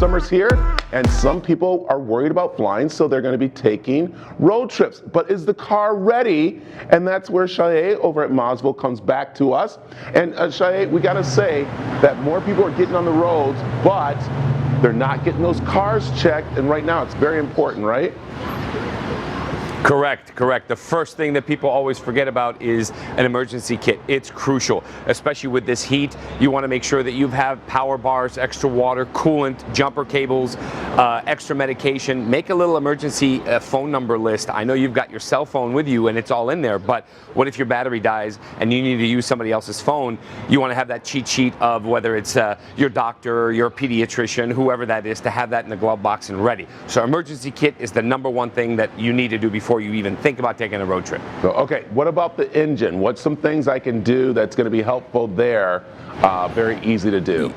summer's here, and some people are worried about flying, so they're going to be taking road trips. But is the car ready? And that's where Shaye over at Mazvo comes back to us. And Shaye, we got to say that more people are getting on the roads, but they're not getting those cars checked. And right now, it's very important, right? Correct. The first thing that people always forget about is an emergency kit. It's crucial, especially with this heat. You want to make sure that you have power bars, extra water, coolant, jumper cables, extra medication. Make a little emergency phone number list. I know you've got your cell phone with you and it's all in there, but what if your battery dies and you need to use somebody else's phone? You want to have that cheat sheet of whether it's your doctor, your pediatrician, whoever that is, to have that in the glove box and ready. So emergency kit is the number one thing that you need to do before you even think about taking a road trip. So, okay, what about the engine? What's some things I can do that's going to be helpful there? Very easy to do.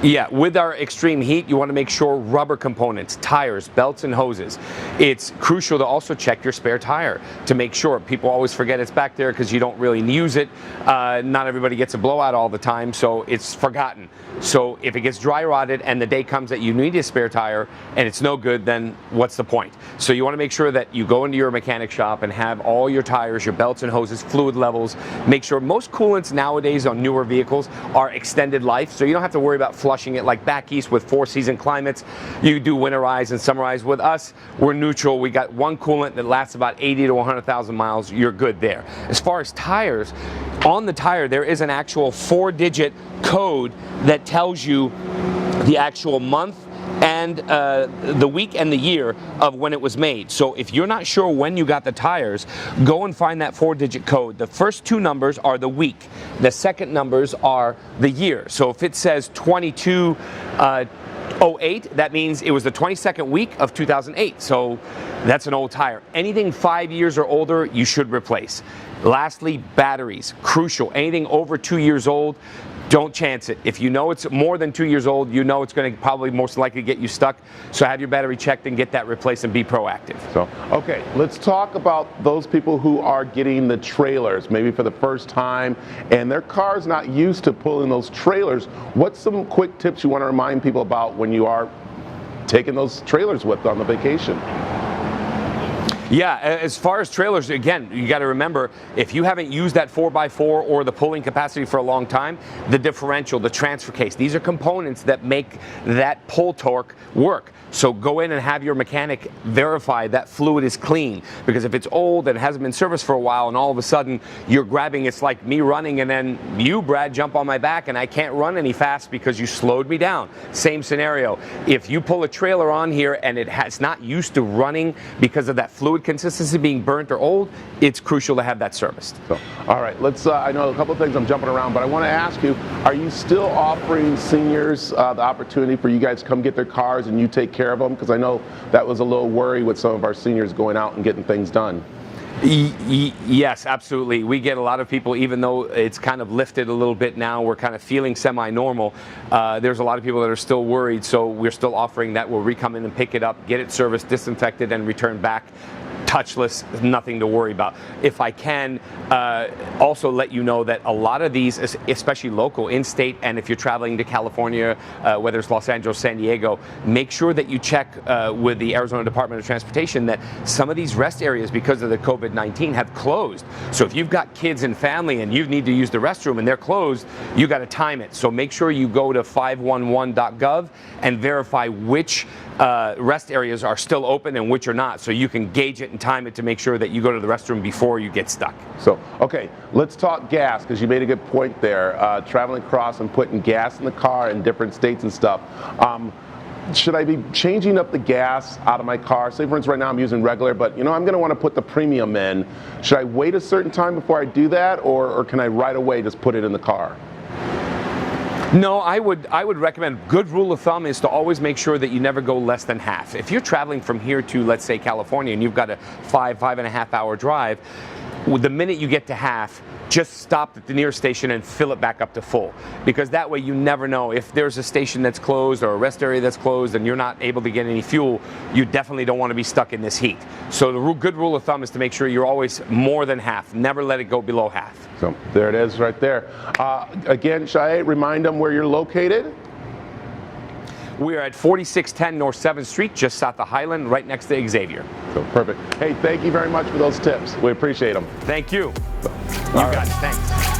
Yeah, with our extreme heat, you want to make sure rubber components, tires, belts, and hoses. It's crucial to also check your spare tire to make sure. People always forget it's back there because you don't really use it. Not everybody gets a blowout all the time, so it's forgotten. So if it gets dry rotted and the day comes that you need a spare tire and it's no good, then what's the point? So you want to make sure that you go into your mechanic shop and have all your tires, your belts and hoses, fluid levels. Make sure most coolants nowadays on newer vehicles are extended life, so you don't have to worry about flushing it like back east with 4-season climates. You do winterize and summerize. With us, we're neutral. We got one coolant that lasts about 80 to 100,000 miles. You're good there. As far as tires, on the tire there is an actual 4-digit code that tells you the actual month and the week and the year of when it was made. So if you're not sure when you got the tires, go and find that 4-digit code. The first 2 numbers are the week. The second numbers are the year. So if it says 2208, that means it was the 22nd week of 2008. So that's an old tire. Anything 5 years or older, you should replace. Lastly, batteries, crucial. Anything over 2 years old, don't chance it. If you know it's more than 2 years old, you know it's going to probably most likely get you stuck. So have your battery checked and get that replaced and be proactive. So, okay, let's talk about those people who are getting the trailers, maybe for the first time, and their car's not used to pulling those trailers. What's some quick tips you want to remind people about when you are taking those trailers with on the vacation? Yeah, as far as trailers, again, you got to remember, if you haven't used that 4x4 or the pulling capacity for a long time, the differential, the transfer case, these are components that make that pull torque work. So go in and have your mechanic verify that fluid is clean, because if it's old and hasn't been serviced for a while and all of a sudden you're grabbing, it's like me running and then you, Brad, jump on my back and I can't run any fast because you slowed me down. Same scenario. If you pull a trailer on here and it's not used to running because of that fluid consistency being burnt or old, it's crucial to have that serviced. So, all right, let's, I know a couple of things I'm jumping around, but I want to ask you, are you still offering seniors the opportunity for you guys to come get their cars and you take care of them? Because I know that was a little worry with some of our seniors going out and getting things done. Yes, absolutely. We get a lot of people, even though it's kind of lifted a little bit now, we're kind of feeling semi-normal. There's a lot of people that are still worried, so we're still offering that. We'll come in and pick it up, get it serviced, disinfected, and return back. Touchless, nothing to worry about. If I can also let you know that a lot of these, especially local, in-state, and if you're traveling to California, whether it's Los Angeles, San Diego, make sure that you check with the Arizona Department of Transportation that some of these rest areas, because of the COVID-19, have closed. So if you've got kids and family and you need to use the restroom and they're closed, you got to time it. So make sure you go to 511.gov and verify which rest areas are still open and which are not, so you can gauge it and time it to make sure that you go to the restroom before you get stuck. So, okay, let's talk gas, because you made a good point there. Traveling across and putting gas in the car in different states and stuff. Should I be changing up the gas out of my car? Say, for instance, right now I'm using regular, but you know, I'm going to want to put the premium in. Should I wait a certain time before I do that, or can I right away just put it in the car? No, I would recommend, good rule of thumb is to always make sure that you never go less than half. If you're traveling from here to, let's say, California, and you've got a 5.5 hour drive, the minute you get to half, just stop at the nearest station and fill it back up to full, because that way you never know if there's a station that's closed or a rest area that's closed and you're not able to get any fuel. You definitely don't want to be stuck in this heat. So the good rule of thumb is to make sure you're always more than half. Never let it go below half. So there it is right there. Again, Shaye, remind them where you're located. We are at 4610 North 7th Street, just south of Highland, right next to Xavier. So perfect. Hey, thank you very much for those tips. We appreciate them. Thank you. You All got right. it. Thanks.